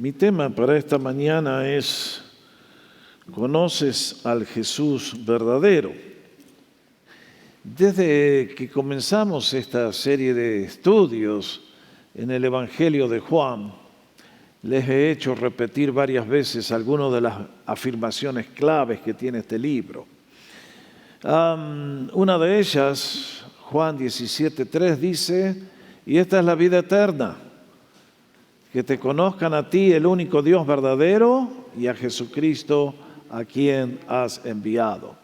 Mi tema para esta mañana es: ¿conoces al Jesús verdadero? Desde que comenzamos esta serie de estudios en el Evangelio de Juan, les he hecho repetir varias veces algunas de las afirmaciones claves que tiene este libro. Una de ellas, Juan 17:3, dice: y esta es la vida eterna, que te conozcan a ti, el único Dios verdadero, y a Jesucristo, a quien has enviado.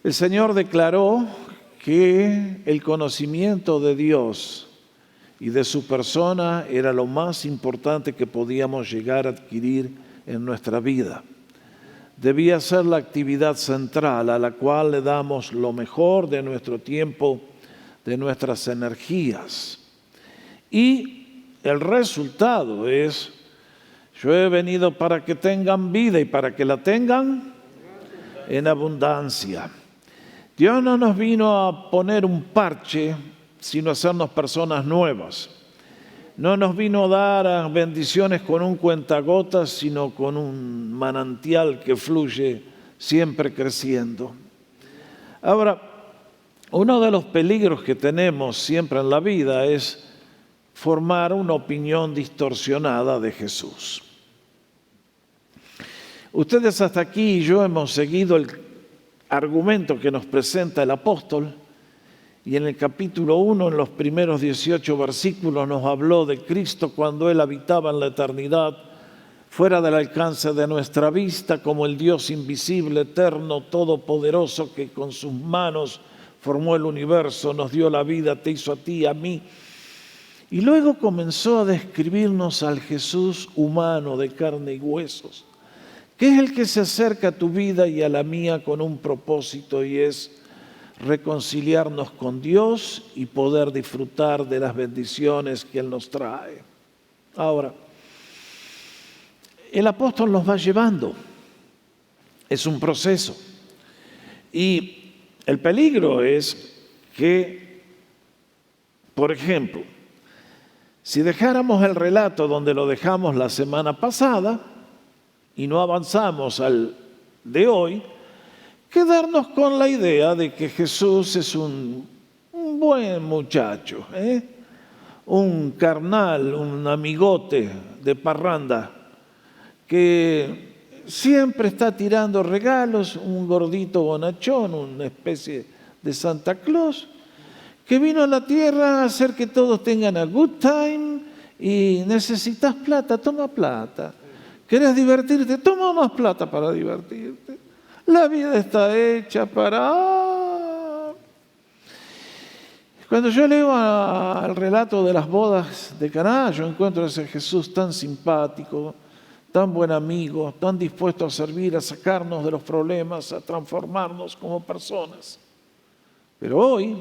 El Señor declaró que el conocimiento de Dios y de su persona era lo más importante que podíamos llegar a adquirir en nuestra vida. Debía ser la actividad central a la cual le damos lo mejor de nuestro tiempo, de nuestras energías. Y el resultado es: yo he venido para que tengan vida y para que la tengan en abundancia. Dios no nos vino a poner un parche, sino a hacernos personas nuevas. No nos vino a dar bendiciones con un cuentagotas, sino con un manantial que fluye siempre creciendo. Ahora, uno de los peligros que tenemos siempre en la vida es formar una opinión distorsionada de Jesús. Ustedes hasta aquí y yo hemos seguido el argumento que nos presenta el apóstol, y en el capítulo 1, en los primeros 18 versículos, nos habló de Cristo cuando Él habitaba en la eternidad, fuera del alcance de nuestra vista, como el Dios invisible, eterno, todopoderoso, que con sus manos formó el universo, nos dio la vida, te hizo a ti y a mí. Y luego comenzó a describirnos al Jesús humano de carne y huesos, que es el que se acerca a tu vida y a la mía con un propósito, y es reconciliarnos con Dios y poder disfrutar de las bendiciones que Él nos trae. Ahora, el apóstol nos va llevando. Es un proceso. Y el peligro es que, por ejemplo, si dejáramos el relato donde lo dejamos la semana pasada y no avanzamos al de hoy, quedarnos con la idea de que Jesús es un buen muchacho, un carnal, un amigote de parranda, que siempre está tirando regalos, un gordito bonachón, una especie de Santa Claus, que vino a la tierra a hacer que todos tengan a good time. Y necesitas plata, toma plata. ¿Querés divertirte? Toma más plata para divertirte. La vida está hecha para... Cuando yo leo el relato de las bodas de Caná, yo encuentro a ese Jesús tan simpático, tan buen amigo, tan dispuesto a servir, a sacarnos de los problemas, a transformarnos como personas. Pero hoy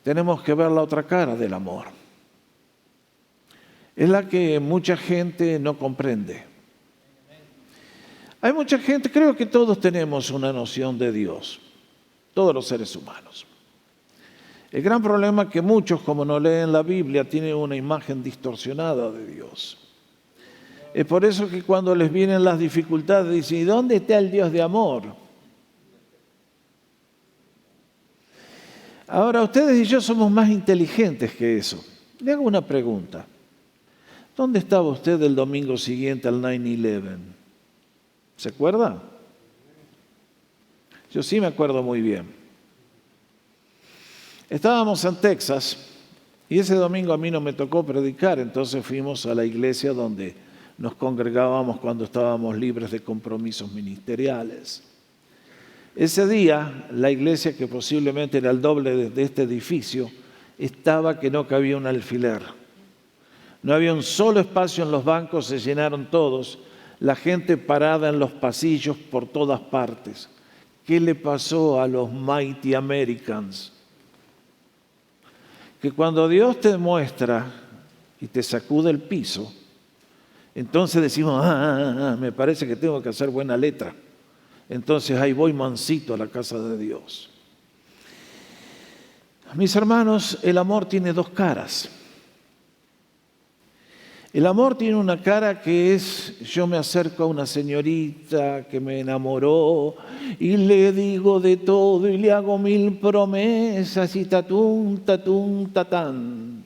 tenemos que ver la otra cara del amor. Es la que mucha gente no comprende. Hay mucha gente, creo que todos tenemos una noción de Dios, todos los seres humanos. El gran problema es que muchos, como no leen la Biblia, tienen una imagen distorsionada de Dios. Es por eso que cuando les vienen las dificultades dicen: ¿y dónde está el Dios de amor? Ahora, ustedes y yo somos más inteligentes que eso. Le hago una pregunta. ¿Dónde estaba usted el domingo siguiente al 9/11? ¿Se acuerda? Yo sí me acuerdo muy bien. Estábamos en Texas y ese domingo a mí no me tocó predicar, entonces fuimos a la iglesia donde nos congregábamos cuando estábamos libres de compromisos ministeriales. Ese día, la iglesia, que posiblemente era el doble de este edificio, estaba que no cabía un alfiler. No había un solo espacio en los bancos, se llenaron todos. La gente parada en los pasillos por todas partes. ¿Qué le pasó a los Mighty Americans? Que cuando Dios te muestra y te sacude el piso, entonces decimos: me parece que tengo que hacer buena letra. Entonces ahí voy mansito a la casa de Dios. Mis hermanos, el amor tiene dos caras. El amor tiene una cara que es, yo me acerco a una señorita que me enamoró y le digo de todo y le hago 1000 promesas y tatún, tatún, tatán.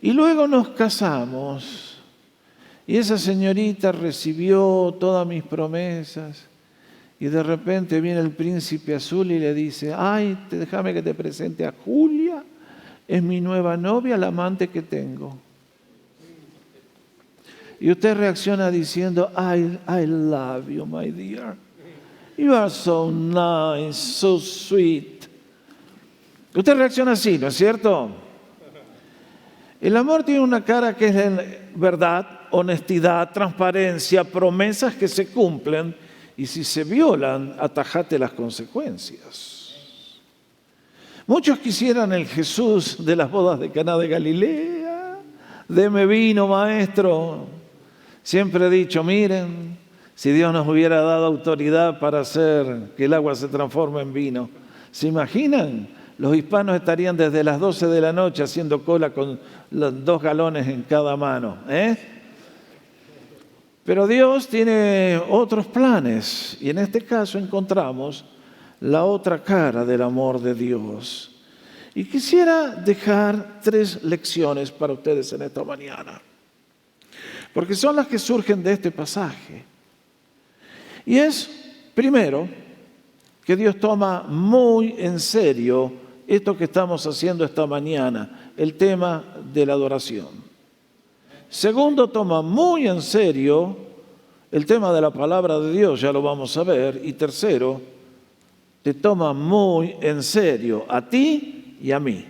Y luego nos casamos y esa señorita recibió todas mis promesas y de repente viene el príncipe azul y le dice, ay, déjame que te presente a Julia, es mi nueva novia, la amante que tengo. Y usted reacciona diciendo, I love you, my dear. You are so nice, so sweet. Usted reacciona así, ¿no es cierto? El amor tiene una cara que es verdad, honestidad, transparencia, promesas que se cumplen. Y si se violan, atajate las consecuencias. Muchos quisieran el Jesús de las bodas de Caná de Galilea. Deme vino, maestro. Siempre he dicho, miren, si Dios nos hubiera dado autoridad para hacer que el agua se transforme en vino, ¿se imaginan? Los hispanos estarían desde las 12 de la noche haciendo cola con los 2 galones en cada mano, Pero Dios tiene otros planes y en este caso encontramos la otra cara del amor de Dios. Y quisiera dejar 3 lecciones para ustedes en esta mañana, porque son las que surgen de este pasaje. Y es, primero, que Dios toma muy en serio esto que estamos haciendo esta mañana, el tema de la adoración. Segundo, toma muy en serio el tema de la palabra de Dios, ya lo vamos a ver. Y tercero, te toma muy en serio a ti y a mí,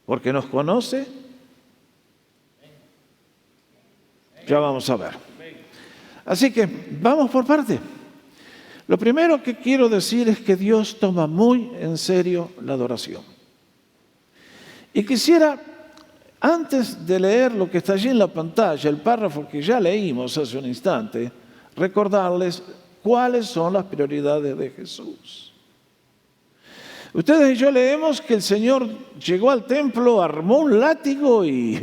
porque nos conoce. Ya vamos a ver. Así que vamos por parte. Lo primero que quiero decir es que Dios toma muy en serio la adoración. Y quisiera, antes de leer lo que está allí en la pantalla, el párrafo que ya leímos hace un instante, recordarles cuáles son las prioridades de Jesús. Ustedes y yo leemos que el Señor llegó al templo, armó un látigo y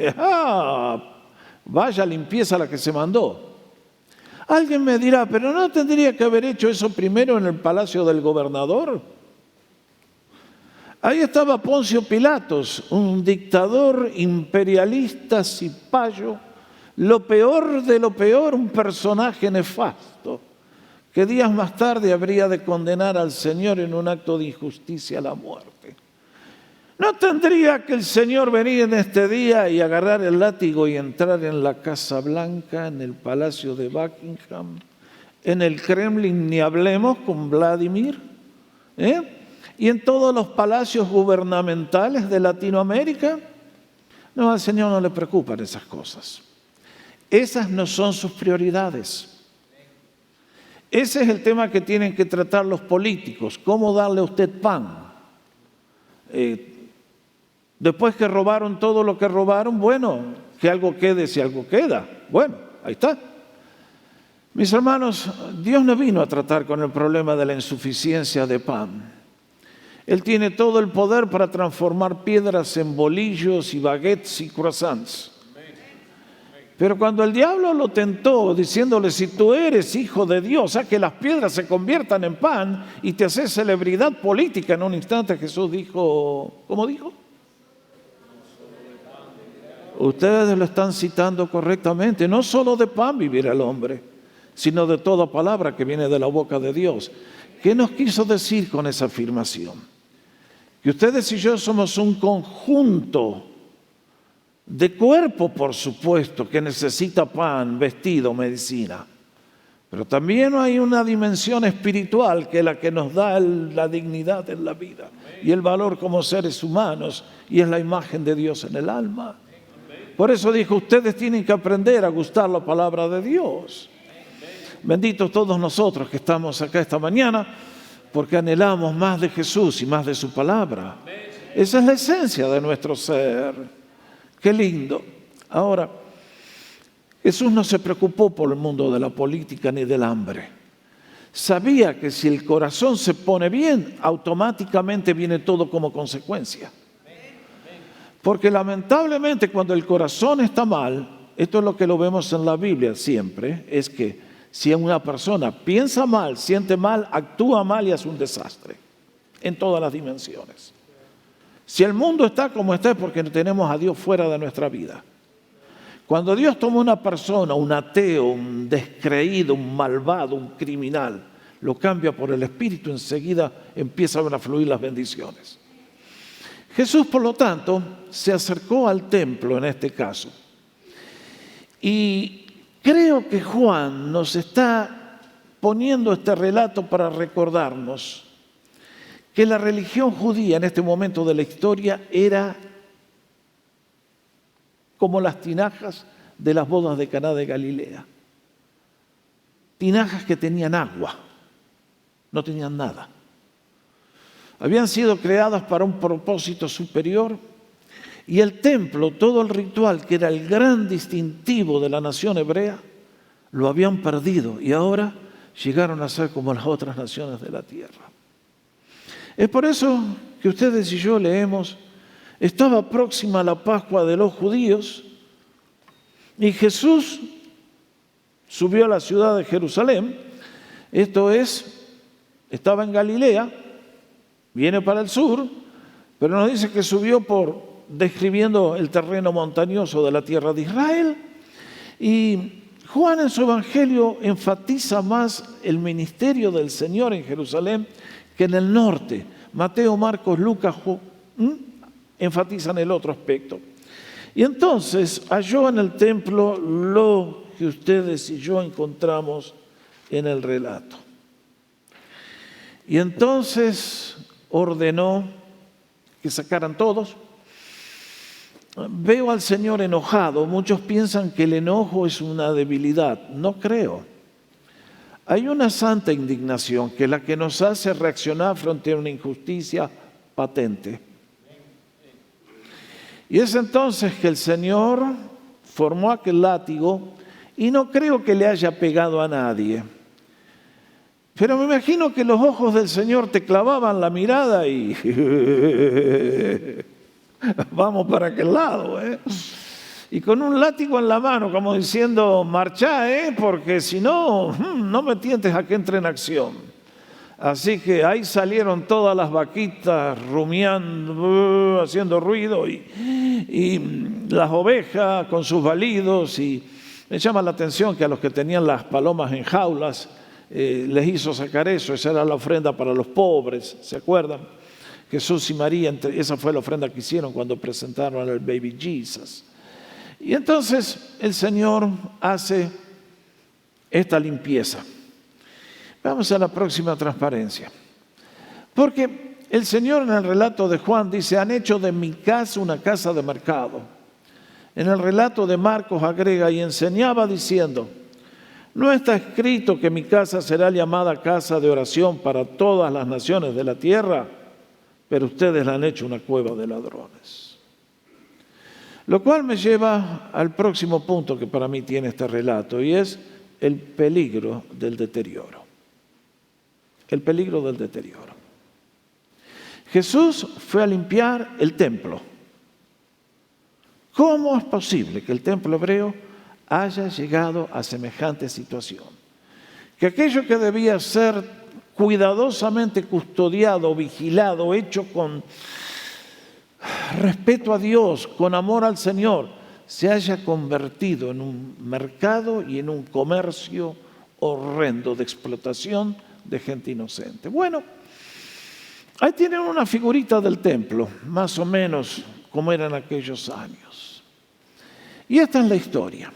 vaya limpieza la que se mandó. Alguien me dirá, pero ¿no tendría que haber hecho eso primero en el palacio del gobernador? Ahí estaba Poncio Pilatos, un dictador imperialista, cipayo, lo peor de lo peor, un personaje nefasto, que días más tarde habría de condenar al Señor en un acto de injusticia a la muerte. ¿No tendría que el Señor venir en este día y agarrar el látigo y entrar en la Casa Blanca, en el Palacio de Buckingham, en el Kremlin, ni hablemos con Vladimir, y en todos los palacios gubernamentales de Latinoamérica? No, al Señor no le preocupan esas cosas. Esas no son sus prioridades. Ese es el tema que tienen que tratar los políticos. ¿Cómo darle a usted pan? Después que robaron todo lo que robaron, bueno, que algo quede si algo queda. Bueno, ahí está. Mis hermanos, Dios no vino a tratar con el problema de la insuficiencia de pan. Él tiene todo el poder para transformar piedras en bolillos y baguettes y croissants. Pero cuando el diablo lo tentó diciéndole, si tú eres hijo de Dios, haz que las piedras se conviertan en pan y te haces celebridad política, en un instante Jesús dijo, ¿cómo dijo? Ustedes lo están citando correctamente. No solo de pan vivirá el hombre, sino de toda palabra que viene de la boca de Dios. ¿Qué nos quiso decir con esa afirmación? Que ustedes y yo somos un conjunto de cuerpo, por supuesto, que necesita pan, vestido, medicina. Pero también hay una dimensión espiritual que es la que nos da la dignidad en la vida y el valor como seres humanos, y es la imagen de Dios en el alma. Por eso dijo, ustedes tienen que aprender a gustar la palabra de Dios. Benditos todos nosotros que estamos acá esta mañana, porque anhelamos más de Jesús y más de su palabra. Esa es la esencia de nuestro ser. Qué lindo. Ahora, Jesús no se preocupó por el mundo de la política ni del hambre. Sabía que si el corazón se pone bien, automáticamente viene todo como consecuencia. Porque lamentablemente cuando el corazón está mal, esto es lo que lo vemos en la Biblia siempre, es que si una persona piensa mal, siente mal, actúa mal y hace un desastre en todas las dimensiones. Si el mundo está como está es porque tenemos a Dios fuera de nuestra vida. Cuando Dios toma una persona, un ateo, un descreído, un malvado, un criminal, lo cambia por el Espíritu, enseguida empiezan a fluir las bendiciones. Jesús, por lo tanto, se acercó al templo en este caso. Y creo que Juan nos está poniendo este relato para recordarnos que la religión judía en este momento de la historia era como las tinajas de las bodas de Caná de Galilea. Tinajas que tenían agua, no tenían nada. Habían sido creadas para un propósito superior y el templo, todo el ritual que era el gran distintivo de la nación hebrea, lo habían perdido y ahora llegaron a ser como las otras naciones de la tierra. Es por eso que ustedes y yo leemos, estaba próxima la Pascua de los judíos y Jesús subió a la ciudad de Jerusalén, esto es, estaba en Galilea, viene para el sur, pero nos dice que subió describiendo el terreno montañoso de la tierra de Israel. Y Juan en su evangelio enfatiza más el ministerio del Señor en Jerusalén que en el norte. Mateo, Marcos, Lucas enfatizan el otro aspecto. Y entonces halló en el templo lo que ustedes y yo encontramos en el relato. Y entonces ordenó que sacaran todos. Veo al Señor enojado. Muchos piensan que el enojo es una debilidad. No creo. Hay una santa indignación que es la que nos hace reaccionar frente a una injusticia patente. Y es entonces que el Señor formó aquel látigo y no creo que le haya pegado a nadie. Pero me imagino que los ojos del Señor te clavaban la mirada y vamos para aquel lado, Y con un látigo en la mano, como diciendo, marchá, porque si no, no me tientes a que entre en acción. Así que ahí salieron todas las vaquitas rumiando, haciendo ruido, y las ovejas con sus balidos. Y me llama la atención que a los que tenían las palomas en jaulas, les hizo sacar eso. Esa era la ofrenda para los pobres, ¿se acuerdan? Jesús y María, esa fue la ofrenda que hicieron cuando presentaron al baby Jesus. Y entonces el Señor hace esta limpieza. Vamos a la próxima transparencia. Porque el Señor en el relato de Juan dice, han hecho de mi casa una casa de mercado. En el relato de Marcos agrega, y enseñaba diciendo, no está escrito que mi casa será llamada casa de oración para todas las naciones de la tierra, pero ustedes la han hecho una cueva de ladrones. Lo cual me lleva al próximo punto que para mí tiene este relato, y es el peligro del deterioro. El peligro del deterioro. Jesús fue a limpiar el templo. ¿Cómo es posible que el templo hebreo haya llegado a semejante situación? Que aquello que debía ser cuidadosamente custodiado, vigilado, hecho con respeto a Dios, con amor al Señor, se haya convertido en un mercado y en un comercio horrendo de explotación de gente inocente. Bueno, ahí tienen una figurita del templo, más o menos como eran aquellos años. Y esta es la historia.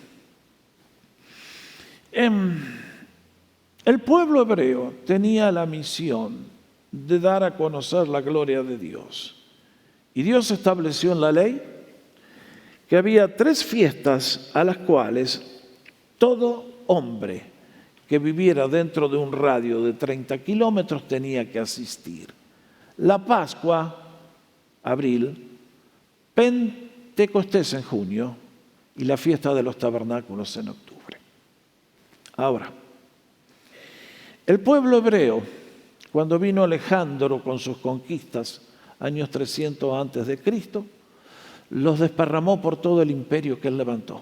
El pueblo hebreo tenía la misión de dar a conocer la gloria de Dios. Y Dios estableció en la ley que había 3 fiestas a las cuales todo hombre que viviera dentro de un radio de 30 kilómetros tenía que asistir. La Pascua, abril, Pentecostés en junio y la fiesta de los tabernáculos en octubre. Ahora, el pueblo hebreo, cuando vino Alejandro con sus conquistas, años 300 antes de Cristo, los desparramó por todo el imperio que él levantó.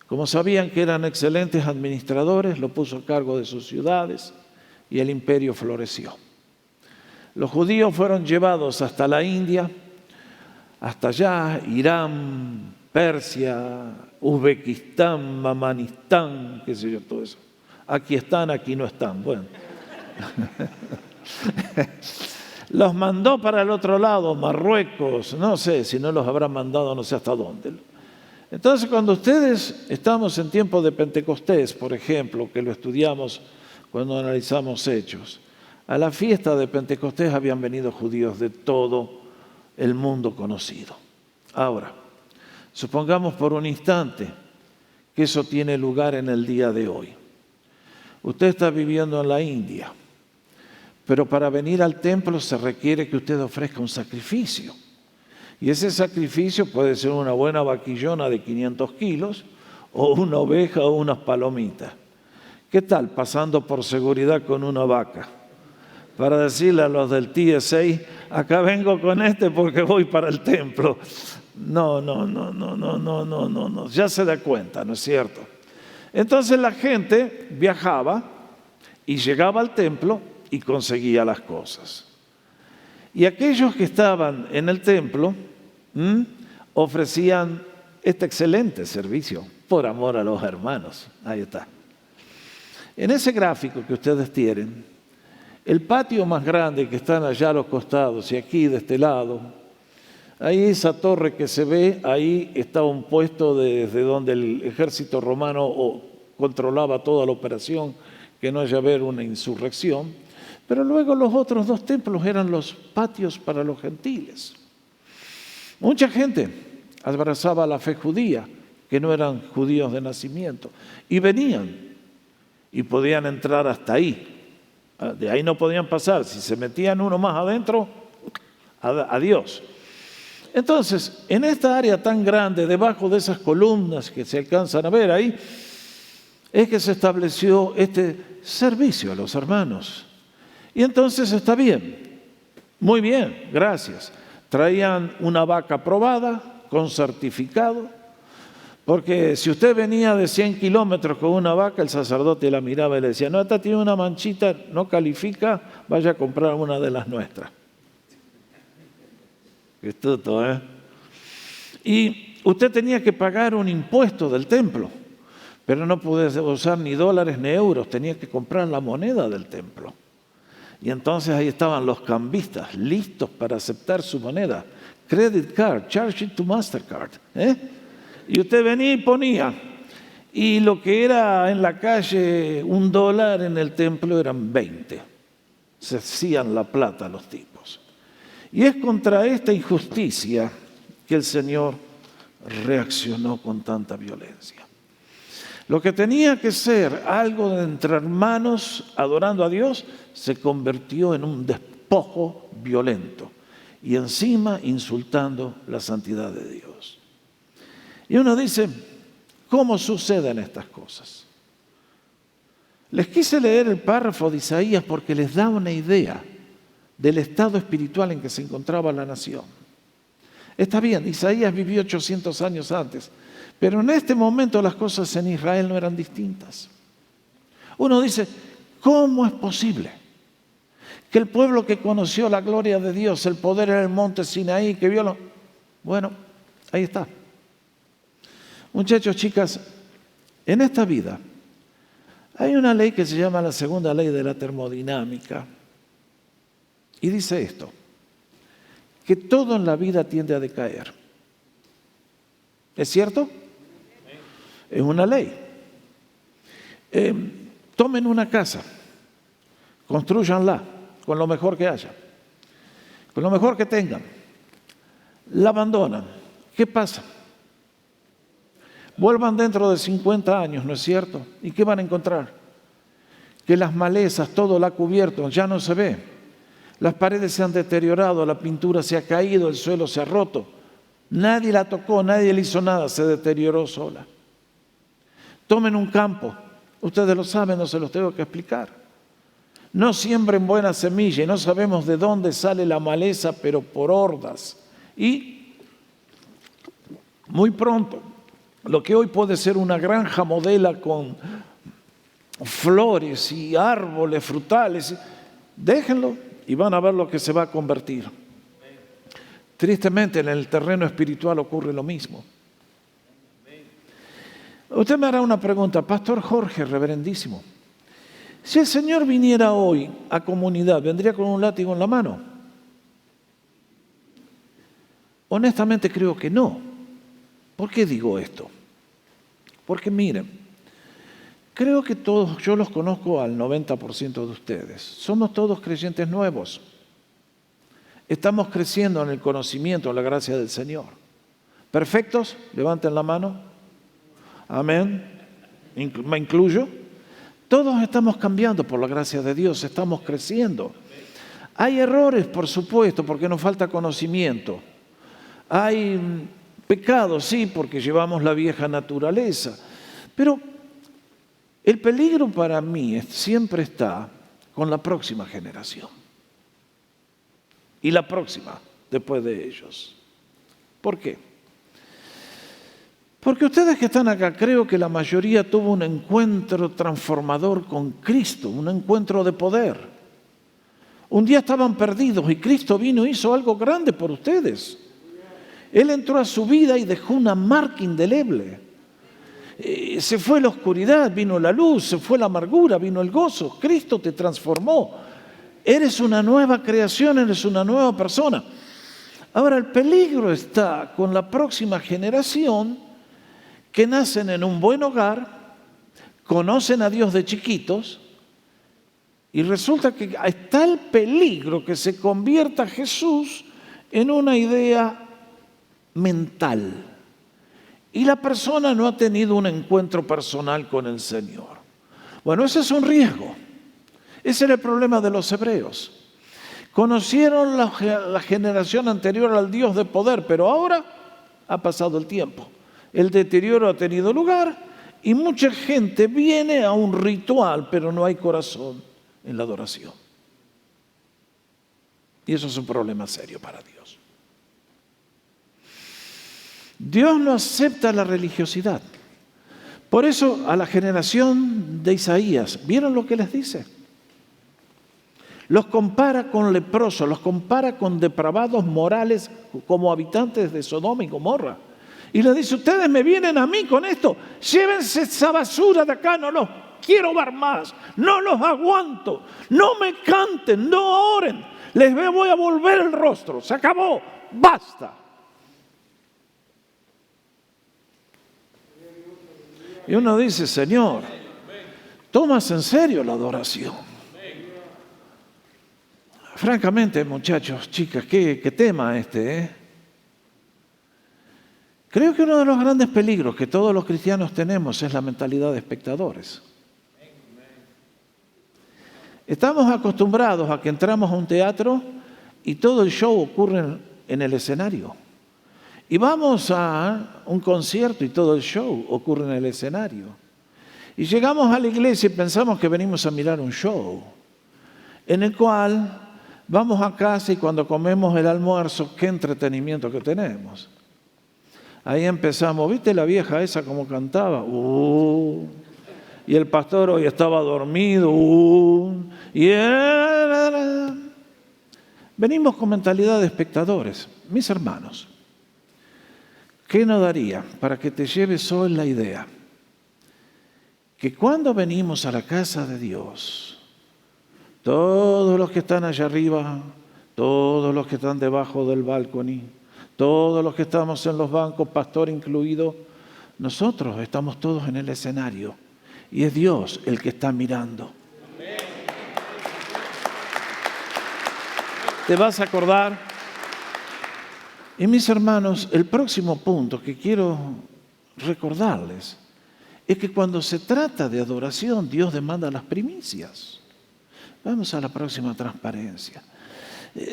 Como sabían que eran excelentes administradores, lo puso a cargo de sus ciudades y el imperio floreció. Los judíos fueron llevados hasta la India, hasta allá, Irán, Persia, Uzbekistán, Mamanistán, qué sé yo, todo eso. Aquí están, aquí no están. Bueno. Los mandó para el otro lado, Marruecos, no sé si no los habrá mandado no sé hasta dónde. Entonces, cuando estamos en tiempo de Pentecostés, por ejemplo, que lo estudiamos cuando analizamos Hechos, a la fiesta de Pentecostés habían venido judíos de todo el mundo conocido. Ahora, supongamos por un instante que eso tiene lugar en el día de hoy. Usted está viviendo en la India, pero para venir al templo se requiere que usted ofrezca un sacrificio. Y ese sacrificio puede ser una buena vaquillona de 500 kilos o una oveja o unas palomitas. ¿Qué tal pasando por seguridad con una vaca? Para decirle a los del TSA, acá vengo con este porque voy para el templo. No, ya se da cuenta, ¿no es cierto? Entonces la gente viajaba y llegaba al templo y conseguía las cosas. Y aquellos que estaban en el templo ofrecían este excelente servicio por amor a los hermanos. Ahí está. En ese gráfico que ustedes tienen, el patio más grande que están allá a los costados y aquí de este lado, ahí esa torre que se ve, ahí estaba un puesto desde donde el ejército romano controlaba toda la operación, que no haya haber una insurrección. Pero luego los otros dos templos eran los patios para los gentiles. Mucha gente abrazaba la fe judía, que no eran judíos de nacimiento, y venían y podían entrar hasta ahí. De ahí no podían pasar. Si se metían uno más adentro, adiós. Entonces, en esta área tan grande, debajo de esas columnas que se alcanzan a ver ahí, es que se estableció este servicio a los hermanos. Y entonces está bien, muy bien, gracias. Traían una vaca probada, con certificado, porque si usted venía de 100 kilómetros con una vaca, el sacerdote la miraba y le decía, no, esta tiene una manchita, no califica, vaya a comprar una de las nuestras. Qué astuto, ¿eh? Y usted tenía que pagar un impuesto del templo, pero no podía usar ni dólares ni euros, tenía que comprar la moneda del templo. Y entonces ahí estaban los cambistas, listos para aceptar su moneda. Credit card, charge it to Mastercard. Y usted venía y ponía. Y lo que era en la calle $1, en el templo eran 20. Se hacían la plata los tipos. Y es contra esta injusticia que el Señor reaccionó con tanta violencia. Lo que tenía que ser algo de entre hermanos adorando a Dios se convirtió en un despojo violento y encima insultando la santidad de Dios. Y uno dice, ¿cómo suceden estas cosas? Les quise leer el párrafo de Isaías porque les da una idea del estado espiritual en que se encontraba la nación. Está bien, Isaías vivió 800 años antes, pero en este momento las cosas en Israel no eran distintas. Uno dice, ¿cómo es posible que el pueblo que conoció la gloria de Dios, el poder en el monte Sinaí, que vio Bueno, ahí está. Muchachos, chicas, en esta vida hay una ley que se llama la segunda ley de la termodinámica y dice esto, que todo en la vida tiende a decaer. ¿Es cierto? Es una ley. Tomen una casa, construyanla con lo mejor que haya, con lo mejor que tengan. La abandonan. ¿Qué pasa? Vuelvan dentro de 50 años, ¿no es cierto? ¿Y qué van a encontrar? Que las malezas, todo lo ha cubierto, ya no se ve. Las paredes se han deteriorado, la pintura se ha caído, el suelo se ha roto. Nadie la tocó, nadie le hizo nada, se deterioró sola. Tomen un campo, ustedes lo saben, no se los tengo que explicar. No siembren buena semilla y no sabemos de dónde sale la maleza, pero por hordas. Y Muy pronto, lo que hoy puede ser una granja modelo con flores y árboles frutales, déjenlo y van a ver lo que se va a convertir. Tristemente, en el terreno espiritual ocurre lo mismo. Usted me hará una pregunta, Pastor Jorge, reverendísimo. Si el Señor viniera hoy a comunidad, ¿vendría con un látigo en la mano? Honestamente creo que no. ¿Por qué digo esto? Porque miren, creo que todos, yo los conozco al 90% de ustedes. Somos todos creyentes nuevos. Estamos creciendo en el conocimiento, en la gracia del Señor. ¿Perfectos? Levanten la mano. Amén. ¿Me incluyo? Todos estamos cambiando por la gracia de Dios, estamos creciendo. Hay errores, por supuesto, porque nos falta conocimiento. Hay pecados, sí, porque llevamos la vieja naturaleza. Pero el peligro para mí siempre está con la próxima generación. Y la próxima, después de ellos. ¿Por qué? Porque ustedes que están acá, creo que la mayoría tuvo un encuentro transformador con Cristo, un encuentro de poder. Un día estaban perdidos y Cristo vino y hizo algo grande por ustedes. Él entró a su vida y dejó una marca indeleble. Se fue la oscuridad, vino la luz, se fue la amargura, vino el gozo. Cristo te transformó. Eres una nueva creación, eres una nueva persona. Ahora, el peligro está con la próxima generación que nacen en un buen hogar, conocen a Dios de chiquitos, y resulta que está el peligro que se convierta Jesús en una idea mental. Y la persona no ha tenido un encuentro personal con el Señor. Bueno, ese es un riesgo. Ese era el problema de los hebreos. Conocieron la generación anterior al Dios de poder, pero ahora ha pasado el tiempo. El deterioro ha tenido lugar y mucha gente viene a un ritual, pero no hay corazón en la adoración. Y eso es un problema serio para Dios. Dios no acepta la religiosidad. Por eso a la generación de Isaías, ¿vieron lo que les dice? Los compara con leprosos, los compara con depravados morales como habitantes de Sodoma y Gomorra. Y le dice, ustedes me vienen a mí con esto, llévense esa basura de acá, no los quiero ver más, no los aguanto, no me canten, no oren, les voy a volver el rostro, se acabó, basta. Y uno dice, Señor, tomas en serio la adoración. Francamente, muchachos, chicas, qué tema este, Creo que uno de los grandes peligros que todos los cristianos tenemos es la mentalidad de espectadores. Estamos acostumbrados a que entramos a un teatro y todo el show ocurre en el escenario. Y vamos a un concierto y todo el show ocurre en el escenario. Y llegamos a la iglesia y pensamos que venimos a mirar un show, en el cual vamos a casa y cuando comemos el almuerzo, qué entretenimiento que tenemos. Ahí empezamos, ¿viste la vieja esa como cantaba? Y el pastor hoy estaba dormido. Venimos con mentalidad de espectadores. Mis hermanos, ¿qué nos daría para que te lleves hoy la idea? Que cuando venimos a la casa de Dios, todos los que están allá arriba, todos los que están debajo del balcón, todos los que estamos en los bancos, pastor incluido, nosotros estamos todos en el escenario y es Dios el que está mirando. ¿Te vas a acordar? Y mis hermanos, el próximo punto que quiero recordarles es que cuando se trata de adoración, Dios demanda las primicias. Vamos a la próxima transparencia.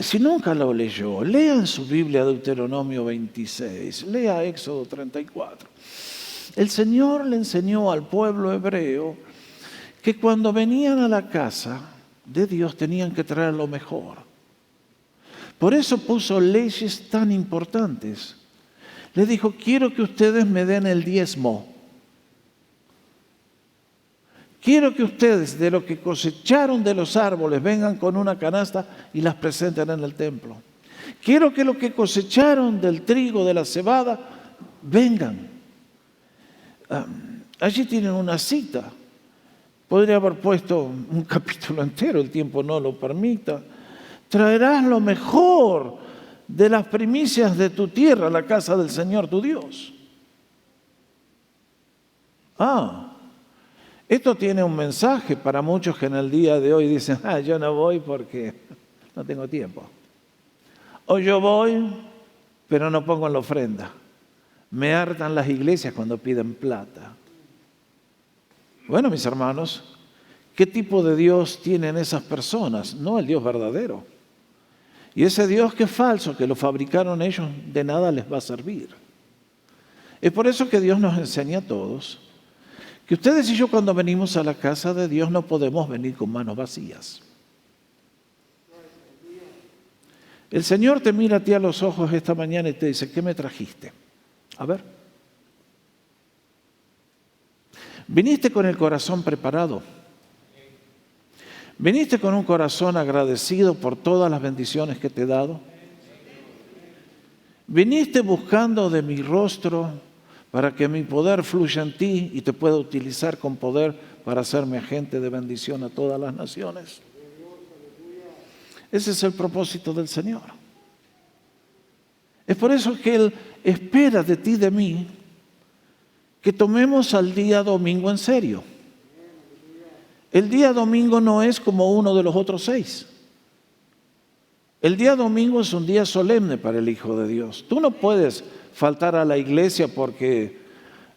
Si nunca lo leyó, lea en su Biblia Deuteronomio 26, lea Éxodo 34. El Señor le enseñó al pueblo hebreo que cuando venían a la casa de Dios tenían que traer lo mejor. Por eso puso leyes tan importantes. Les dijo, quiero que ustedes me den el diezmo. Quiero que ustedes de lo que cosecharon de los árboles vengan con una canasta y las presenten en el templo. Quiero que lo que cosecharon del trigo, de la cebada, vengan. Allí tienen una cita. Podría haber puesto un capítulo entero, el tiempo no lo permita. Traerás lo mejor de las primicias de tu tierra a la casa del Señor tu Dios. Esto tiene un mensaje para muchos que en el día de hoy dicen, yo no voy porque no tengo tiempo. O yo voy, pero no pongo en la ofrenda. Me hartan las iglesias cuando piden plata. Bueno, mis hermanos, ¿qué tipo de Dios tienen esas personas? No el Dios verdadero. Y ese Dios que es falso, que lo fabricaron ellos, de nada les va a servir. Es por eso que Dios nos enseña a todos que ustedes y yo cuando venimos a la casa de Dios no podemos venir con manos vacías. El Señor te mira a ti a los ojos esta mañana y te dice, ¿qué me trajiste? A ver. ¿Viniste con el corazón preparado? ¿Viniste con un corazón agradecido por todas las bendiciones que te he dado? ¿Viniste buscando de mi rostro para que mi poder fluya en ti y te pueda utilizar con poder para hacerme agente de bendición a todas las naciones? Ese es el propósito del Señor. Es por eso que Él espera de ti y de mí que tomemos al día domingo en serio. El día domingo no es como uno de los otros 6. El día domingo es un día solemne para el Hijo de Dios. Tú no puedes faltar a la iglesia porque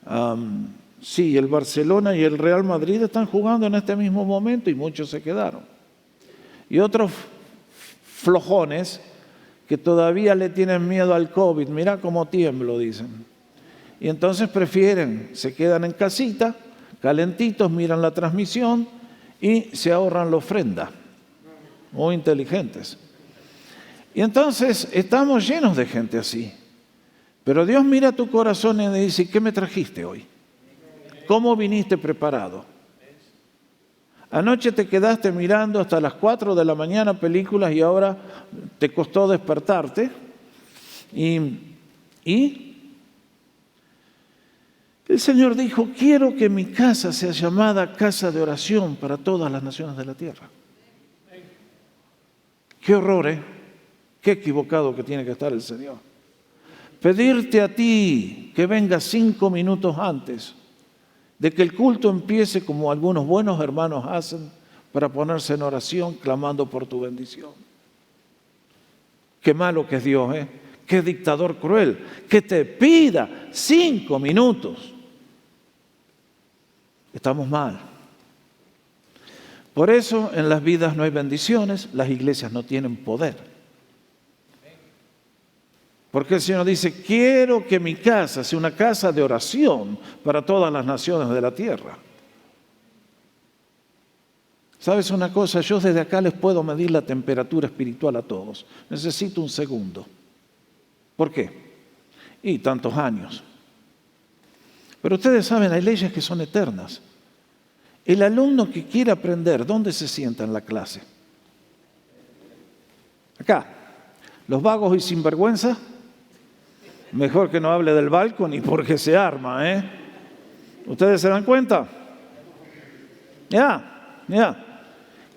el Barcelona y el Real Madrid están jugando en este mismo momento y muchos se quedaron. Y otros flojones que todavía le tienen miedo al COVID, mira cómo tiemblo, dicen. Y entonces se quedan en casita, calentitos, miran la transmisión y se ahorran la ofrenda. Muy inteligentes. Y entonces estamos llenos de gente así. Pero Dios mira tu corazón y le dice, ¿qué me trajiste hoy? ¿Cómo viniste preparado? Anoche te quedaste mirando hasta las 4 de la mañana películas y ahora te costó despertarte. Y el Señor dijo, quiero que mi casa sea llamada casa de oración para todas las naciones de la tierra. Qué horror, qué equivocado que tiene que estar el Señor. Pedirte a ti que vengas 5 minutos antes de que el culto empiece, como algunos buenos hermanos hacen, para ponerse en oración clamando por tu bendición. Qué malo que es Dios, qué dictador cruel, que te pida 5 minutos. Estamos mal. Por eso en las vidas no hay bendiciones, las iglesias no tienen poder. Porque el Señor dice, quiero que mi casa sea una casa de oración para todas las naciones de la tierra. ¿Sabes una cosa? Yo desde acá les puedo medir la temperatura espiritual a todos. Necesito un segundo. ¿Por qué? Y tantos años. Pero ustedes saben, hay leyes que son eternas. El alumno que quiere aprender, ¿dónde se sienta en la clase? Acá. Los vagos y sinvergüenza, mejor que no hable del balcón y porque se arma, ¿Ustedes se dan cuenta? Ya.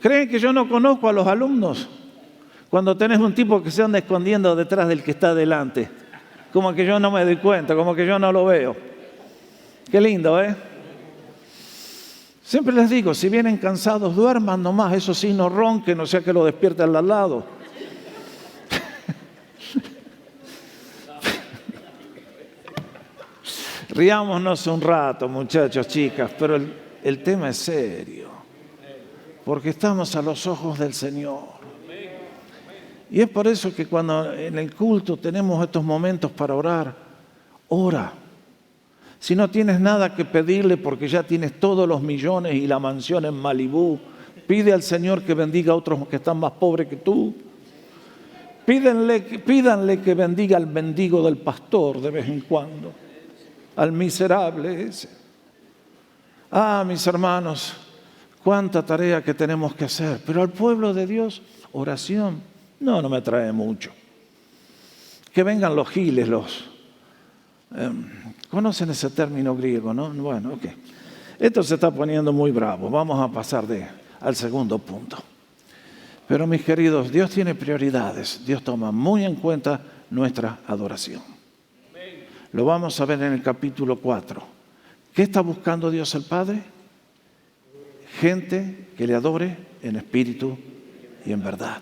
¿Creen que yo no conozco a los alumnos? Cuando tenés un tipo que se anda escondiendo detrás del que está delante. Como que yo no me doy cuenta, como que yo no lo veo. Qué lindo, Siempre les digo, si vienen cansados, duerman nomás. Eso sí, no ronquen, no sea que lo despierten al lado. Riámonos un rato, muchachos, chicas, pero el tema es serio. Porque estamos a los ojos del Señor. Y es por eso que cuando en el culto tenemos estos momentos para orar, ora. Si no tienes nada que pedirle porque ya tienes todos los millones y la mansión en Malibú, pide al Señor que bendiga a otros que están más pobres que tú. Pídanle que bendiga al mendigo del pastor de vez en cuando, al miserable ese. Mis hermanos, cuánta tarea que tenemos que hacer. Pero al pueblo de Dios, oración, no me trae mucho. Que vengan los giles, conocen ese término griego, ¿no? Bueno, ok. Esto se está poniendo muy bravo. Vamos a pasar al segundo punto. Pero mis queridos, Dios tiene prioridades. Dios toma muy en cuenta nuestra adoración. Lo vamos a ver en el capítulo 4. ¿Qué está buscando Dios el Padre? Gente que le adore en espíritu y en verdad.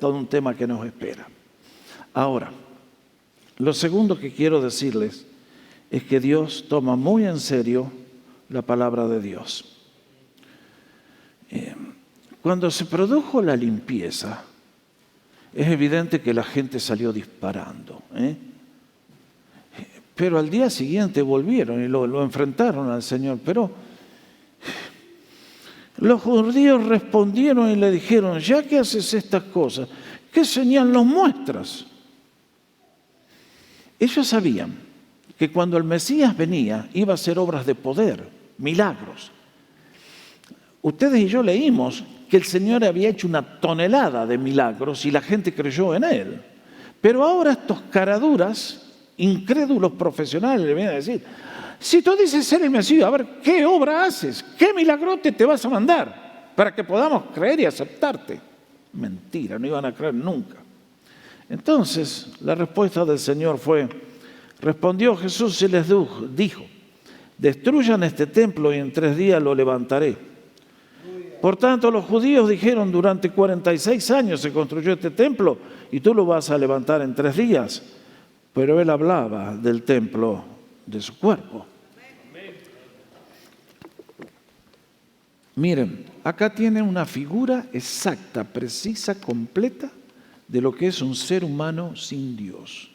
Todo un tema que nos espera. Ahora, lo segundo que quiero decirles es que Dios toma muy en serio la palabra de Dios. Cuando se produjo la limpieza, es evidente que la gente salió disparando. Pero al día siguiente volvieron y lo enfrentaron al Señor. Pero los judíos respondieron y le dijeron, ya que haces estas cosas, ¿qué señal nos muestras? Ellos sabían que cuando el Mesías venía iba a hacer obras de poder, milagros. Ustedes y yo leímos que el Señor había hecho una tonelada de milagros y la gente creyó en Él. Pero ahora estos caraduras, incrédulos profesionales, le vienen a decir, si tú dices ser el Mesías, a ver, ¿qué obra haces? ¿Qué milagrote te vas a mandar para que podamos creer y aceptarte? Mentira, no iban a creer nunca. Entonces, la respuesta del Señor fue, respondió Jesús y les dijo, destruyan este templo y en 3 días lo levantaré. Por tanto, los judíos dijeron, durante 46 años se construyó este templo y tú lo vas a levantar en 3 días. Pero él hablaba del templo de su cuerpo. Miren, acá tienen una figura exacta, precisa, completa de lo que es un ser humano sin Dios.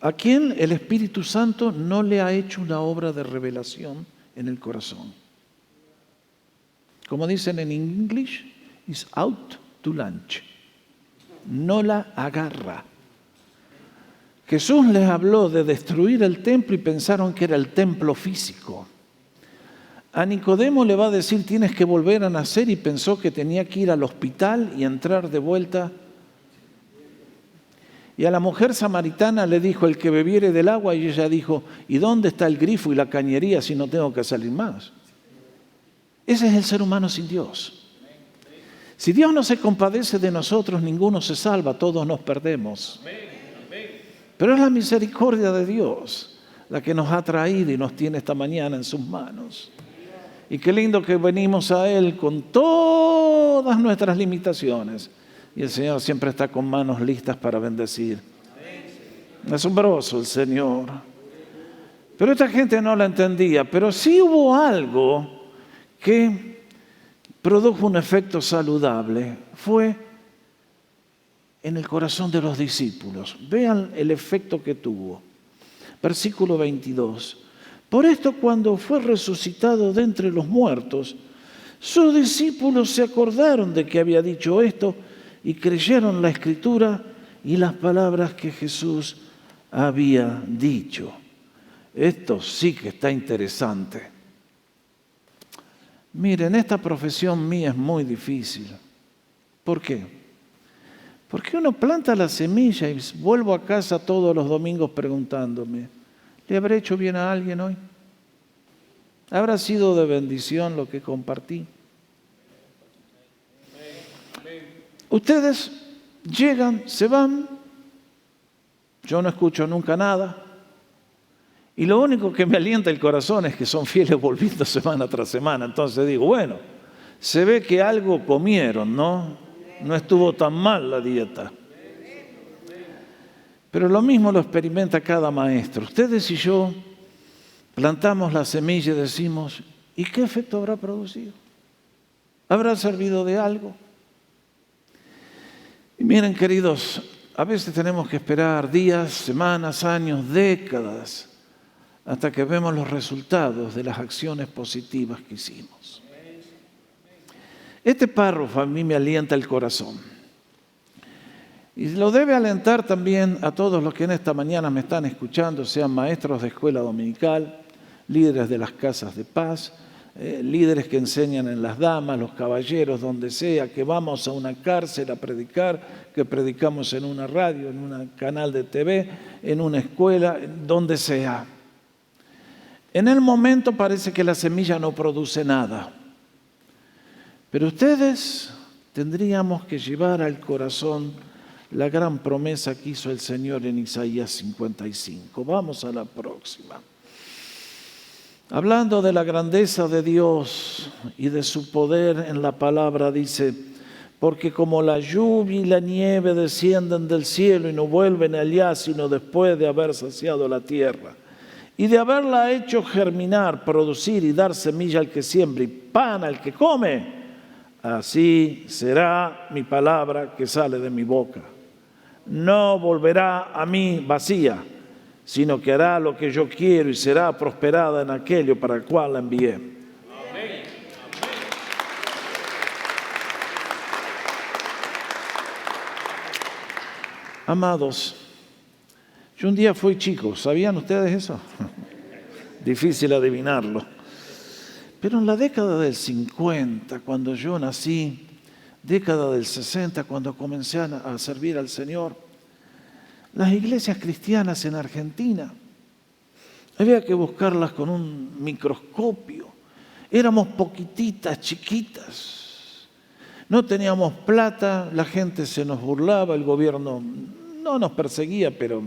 A quien el Espíritu Santo no le ha hecho una obra de revelación en el corazón. Como dicen en English, is out to lunch. No la agarra. Jesús les habló de destruir el templo y pensaron que era el templo físico. A Nicodemo le va a decir, tienes que volver a nacer, y pensó que tenía que ir al hospital y entrar de vuelta. Y a la mujer samaritana le dijo, el que bebiere del agua, y ella dijo, ¿y dónde está el grifo y la cañería si no tengo que salir más? Ese es el ser humano sin Dios. Si Dios no se compadece de nosotros, ninguno se salva, todos nos perdemos. Pero es la misericordia de Dios la que nos ha traído y nos tiene esta mañana en sus manos. Y qué lindo que venimos a Él con todas nuestras limitaciones. Y el Señor siempre está con manos listas para bendecir. Asombroso el Señor. Pero esta gente no la entendía. Pero sí hubo algo que produjo un efecto saludable. Fue en el corazón de los discípulos. Vean el efecto que tuvo. Versículo 22. Por esto, cuando fue resucitado de entre los muertos, sus discípulos se acordaron de que había dicho esto y creyeron la Escritura y las palabras que Jesús había dicho. Esto sí que está interesante. Miren, esta profesión mía es muy difícil. ¿Por qué? Porque uno planta la semilla y vuelvo a casa todos los domingos preguntándome, ¿le habré hecho bien a alguien hoy? ¿Habrá sido de bendición lo que compartí? Ustedes llegan, se van, yo no escucho nunca nada, y lo único que me alienta el corazón es que son fieles volviendo semana tras semana. Entonces digo, bueno, se ve que algo comieron, ¿no? No estuvo tan mal la dieta. Pero lo mismo lo experimenta cada maestro. Ustedes y yo plantamos la semilla y decimos, ¿y qué efecto habrá producido? ¿Habrá servido de algo? Y miren, queridos, a veces tenemos que esperar días, semanas, años, décadas, hasta que vemos los resultados de las acciones positivas que hicimos. Este párrafo a mí me alienta el corazón. Y lo debe alentar también a todos los que en esta mañana me están escuchando, sean maestros de escuela dominical, líderes de las casas de paz, líderes que enseñan en las damas, los caballeros, donde sea, que vamos a una cárcel a predicar, que predicamos en una radio, en un canal de TV, en una escuela, donde sea. En el momento parece que la semilla no produce nada, pero ustedes tendríamos que llevar al corazón la gran promesa que hizo el Señor en Isaías 55. Vamos a la próxima. Hablando de la grandeza de Dios y de su poder en la palabra, dice: porque como la lluvia y la nieve descienden del cielo y no vuelven allá sino después de haber saciado la tierra y de haberla hecho germinar, producir y dar semilla al que siembra y pan al que come, así será mi palabra que sale de mi boca. No volverá a mí vacía, sino que hará lo que yo quiero y será prosperada en aquello para el cual la envié. Amén. Amados, yo un día fui chico, ¿sabían ustedes eso? Difícil adivinarlo. Pero en la década del 50, cuando yo nací, década del 60, cuando comencé a servir al Señor, las iglesias cristianas en Argentina, había que buscarlas con un microscopio. Éramos poquititas, chiquitas. No teníamos plata, la gente se nos burlaba, el gobierno no nos perseguía, pero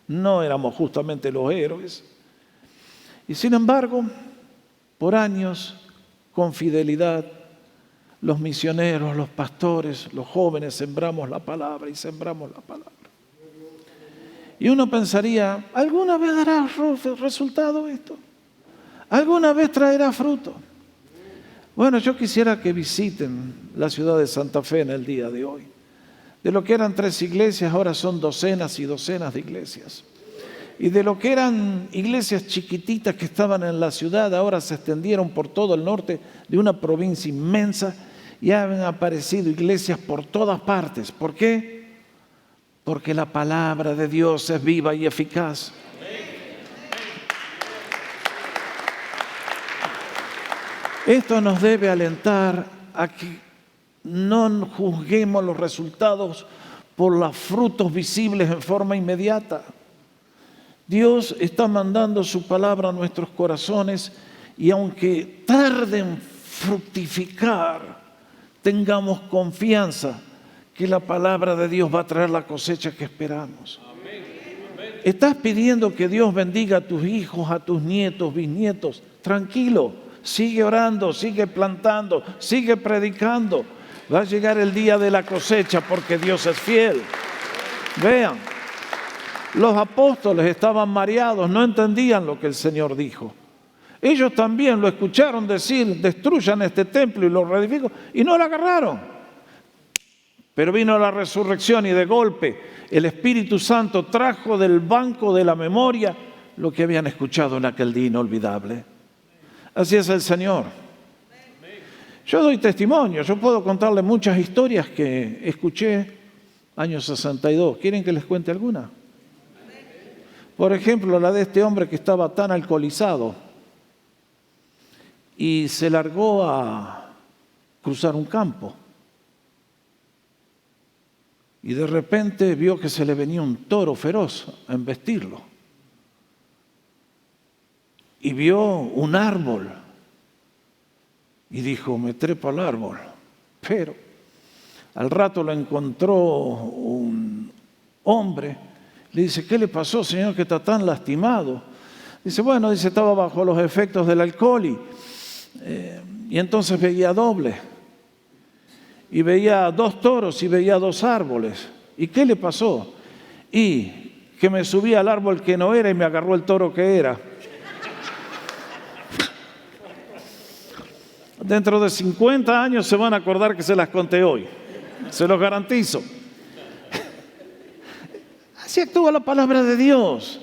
no éramos justamente los héroes. Y sin embargo, por años, con fidelidad, los misioneros, los pastores, los jóvenes sembramos la palabra y sembramos la palabra. Y uno pensaría, ¿alguna vez dará resultado esto? ¿Alguna vez traerá fruto? Bueno, yo quisiera que visiten la ciudad de Santa Fe en el día de hoy. De lo que eran 3 iglesias, ahora son docenas y docenas de iglesias. Y de lo que eran iglesias chiquititas que estaban en la ciudad, ahora se extendieron por todo el norte de una provincia inmensa y han aparecido iglesias por todas partes. ¿Por qué? Porque la palabra de Dios es viva y eficaz. Esto nos debe alentar a que no juzguemos los resultados por los frutos visibles en forma inmediata. Dios está mandando su palabra a nuestros corazones y aunque tarde en fructificar, tengamos confianza que la palabra de Dios va a traer la cosecha que esperamos. ¿Estás pidiendo que Dios bendiga a tus hijos, a tus nietos, bisnietos? Tranquilo, sigue orando, sigue plantando, sigue predicando. Va a llegar el día de la cosecha porque Dios es fiel. Vean, los apóstoles estaban mareados, no entendían lo que el Señor dijo. Ellos también lo escucharon decir, destruyan este templo y lo reedifico, y no lo agarraron. Pero vino la resurrección y de golpe el Espíritu Santo trajo del banco de la memoria lo que habían escuchado en aquel día inolvidable. Así es el Señor. Yo doy testimonio, yo puedo contarle muchas historias que escuché año 62. ¿Quieren que les cuente alguna? Por ejemplo, la de este hombre que estaba tan alcoholizado y se largó a cruzar un campo. Y de repente vio que se le venía un toro feroz a embestirlo. Y vio un árbol. Y dijo, me trepo al árbol. Pero al rato lo encontró un hombre. Le dice, ¿qué le pasó, señor, que está tan lastimado? Dice, bueno, dice, estaba bajo los efectos del alcohol y entonces veía doble. Y veía 2 toros y veía 2 árboles. ¿Y qué le pasó? Y que me subí al árbol que no era y me agarró el toro que era. Dentro de 50 años se van a acordar que se las conté hoy. Se los garantizo. Así actúa la palabra de Dios.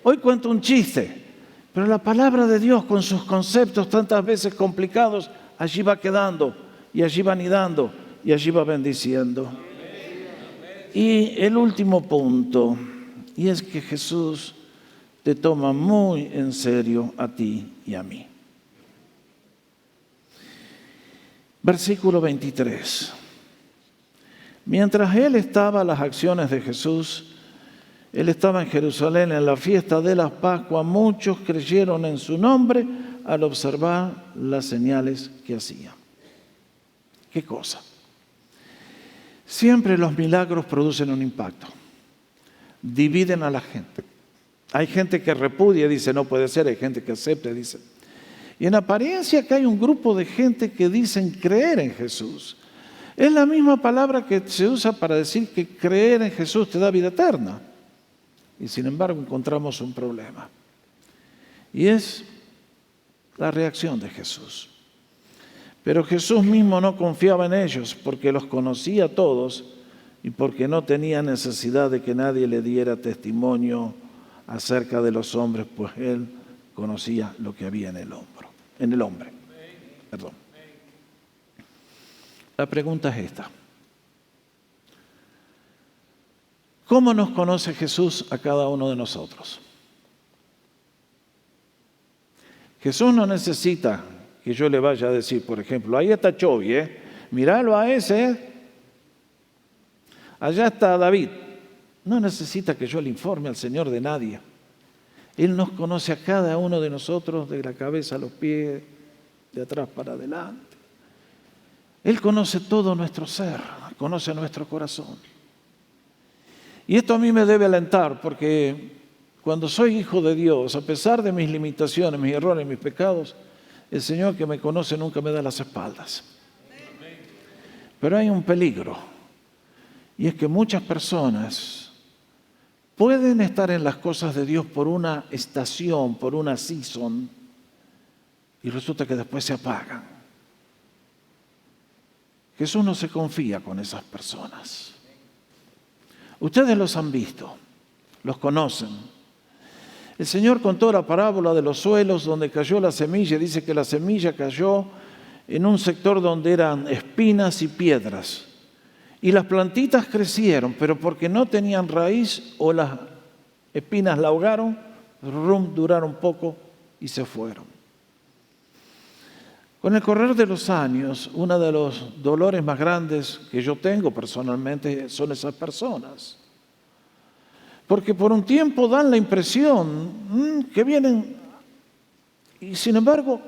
Hoy cuento un chiste, pero la palabra de Dios con sus conceptos tantas veces complicados, allí va quedando y allí va anidando y allí va bendiciendo. Y el último punto, y es que Jesús te toma muy en serio a ti y a mí. Versículo 23. Mientras él estaba, las acciones de Jesús, él estaba en Jerusalén en la fiesta de la Pascua, muchos creyeron en su nombre al observar las señales que hacía. ¿Qué cosa? Siempre los milagros producen un impacto, dividen a la gente. Hay gente que repudia y dice no puede ser, hay gente que acepta y dice. Y en apariencia que hay un grupo de gente que dicen creer en Jesús. Es la misma palabra que se usa para decir que creer en Jesús te da vida eterna. Y sin embargo encontramos un problema. Y es la reacción de Jesús. Pero Jesús mismo no confiaba en ellos porque los conocía a todos y porque no tenía necesidad de que nadie le diera testimonio acerca de los hombres, pues él conocía lo que había en el hombre. Perdón. La pregunta es esta. ¿Cómo nos conoce Jesús a cada uno de nosotros? Jesús no necesita que yo le vaya a decir, por ejemplo, ahí está Chovy, míralo a ese, allá está David. No necesita que yo le informe al Señor de nadie. Él nos conoce a cada uno de nosotros, de la cabeza a los pies, de atrás para adelante. Él conoce todo nuestro ser, conoce nuestro corazón. Y esto a mí me debe alentar, porque cuando soy hijo de Dios, a pesar de mis limitaciones, mis errores, mis pecados, el Señor que me conoce nunca me da las espaldas. Pero hay un peligro, y es que muchas personas pueden estar en las cosas de Dios por una estación, por una season, y resulta que después se apagan. Jesús no se confía con esas personas. Ustedes los han visto, los conocen. El Señor contó la parábola de los suelos donde cayó la semilla. Dice que la semilla cayó en un sector donde eran espinas y piedras. Y las plantitas crecieron, pero porque no tenían raíz o las espinas la ahogaron, duraron poco y se fueron. Con el correr de los años, uno de los dolores más grandes que yo tengo personalmente son esas personas. Porque por un tiempo dan la impresión que vienen y sin embargo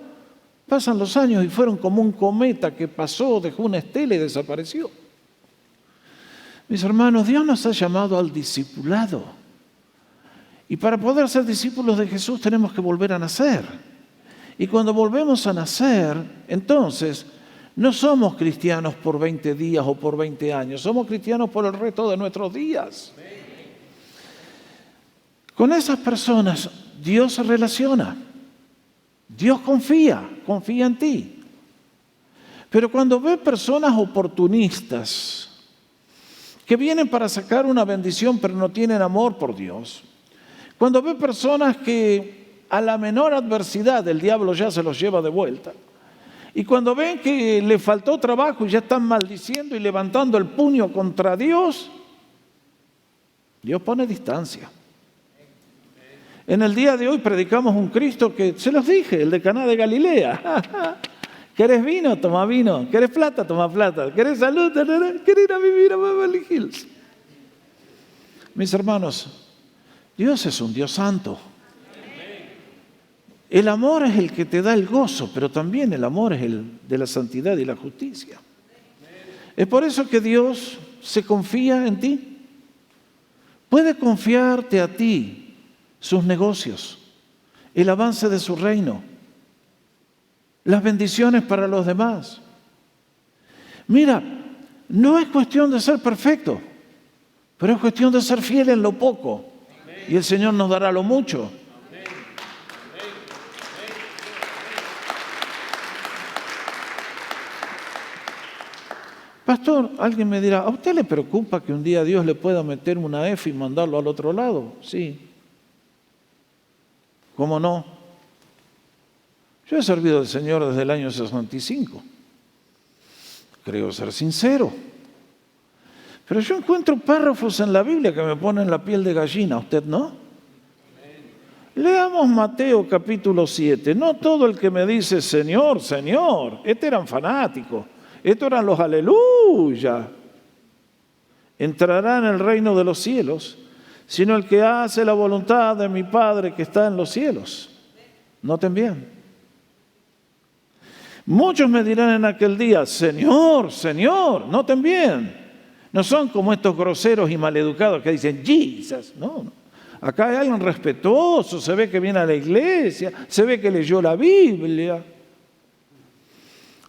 pasan los años y fueron como un cometa que pasó, dejó una estela y desapareció. Mis hermanos, Dios nos ha llamado al discipulado. Y para poder ser discípulos de Jesús tenemos que volver a nacer. Y cuando volvemos a nacer, entonces no somos cristianos por 20 días o por 20 años, somos cristianos por el resto de nuestros días. Con esas personas Dios se relaciona, Dios confía en ti. Pero cuando ve personas oportunistas que vienen para sacar una bendición pero no tienen amor por Dios, cuando ve personas que a la menor adversidad el diablo ya se los lleva de vuelta, y cuando ven que le faltó trabajo y ya están maldiciendo y levantando el puño contra Dios, Dios pone distancia. En el día de hoy predicamos un Cristo que, se los dije, el de Caná de Galilea. ¿Querés vino? Toma vino. ¿Querés plata? Toma plata. ¿Querés salud? ¿Querés ir a vivir a Beverly Hills? Mis hermanos, Dios es un Dios santo. El amor es el que te da el gozo, pero también el amor es el de la santidad y la justicia. Es por eso que Dios se confía en ti. Puede confiarte a ti sus negocios, el avance de su reino, las bendiciones para los demás. Mira, no es cuestión de ser perfecto, pero es cuestión de ser fiel en lo poco. Y el Señor nos dará lo mucho. Pastor, alguien me dirá, ¿a usted le preocupa que un día Dios le pueda meter una F y mandarlo al otro lado? Sí. ¿Cómo no? Yo he servido al Señor desde el año 65. Creo ser sincero. Pero yo encuentro párrafos en la Biblia que me ponen la piel de gallina, ¿usted no? Leamos Mateo capítulo 7. No todo el que me dice Señor, Señor, eran fanáticos, estos eran los aleluya, entrará en el reino de los cielos, sino el que hace la voluntad de mi Padre que está en los cielos. Noten bien. Muchos me dirán en aquel día, Señor, Señor, noten bien. No son como estos groseros y maleducados que dicen, Jesus, no. Acá hay alguien respetuoso, se ve que viene a la iglesia, se ve que leyó la Biblia.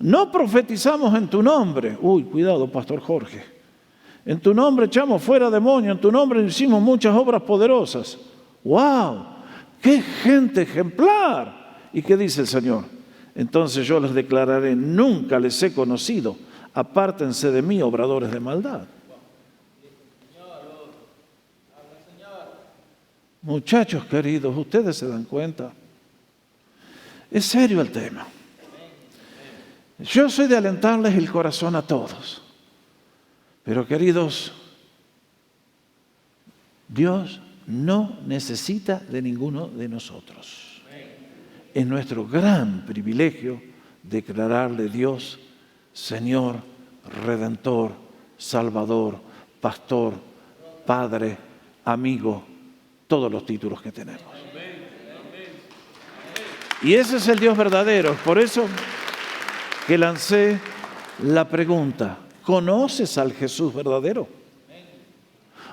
No profetizamos en tu nombre. Uy, cuidado, Pastor Jorge. En tu nombre echamos fuera demonios, en tu nombre hicimos muchas obras poderosas. ¡Wow! ¡Qué gente ejemplar! ¿Y qué dice el Señor? Entonces yo les declararé, nunca les he conocido. Apártense de mí, obradores de maldad. Muchachos queridos, ustedes se dan cuenta. Es serio el tema. Yo soy de alentarles el corazón a todos. Pero queridos, Dios no necesita de ninguno de nosotros. Es nuestro gran privilegio declararle Dios, Señor, Redentor, Salvador, Pastor, Padre, amigo, todos los títulos que tenemos. Y ese es el Dios verdadero. Por eso que lancé la pregunta, ¿conoces al Jesús verdadero?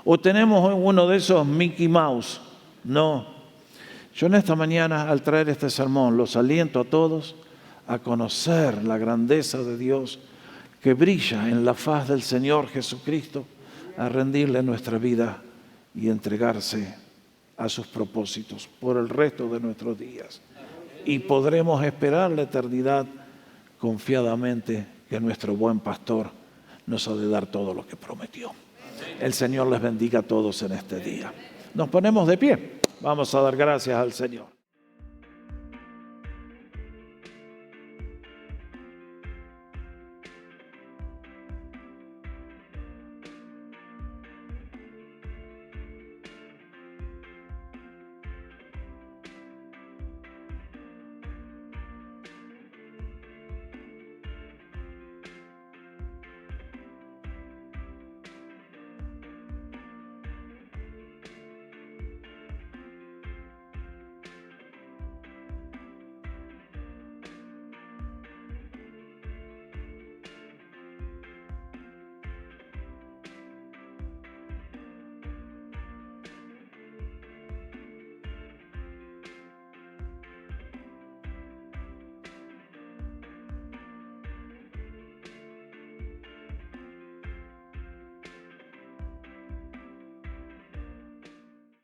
¿O tenemos uno de esos Mickey Mouse? No. Yo en esta mañana, al traer este sermón, los aliento a todos a conocer la grandeza de Dios que brilla en la faz del Señor Jesucristo, a rendirle nuestra vida y entregarse a sus propósitos por el resto de nuestros días. Y podremos esperar la eternidad confiadamente que nuestro buen pastor nos ha de dar todo lo que prometió. El Señor les bendiga a todos en este día. Nos ponemos de pie. Vamos a dar gracias al Señor.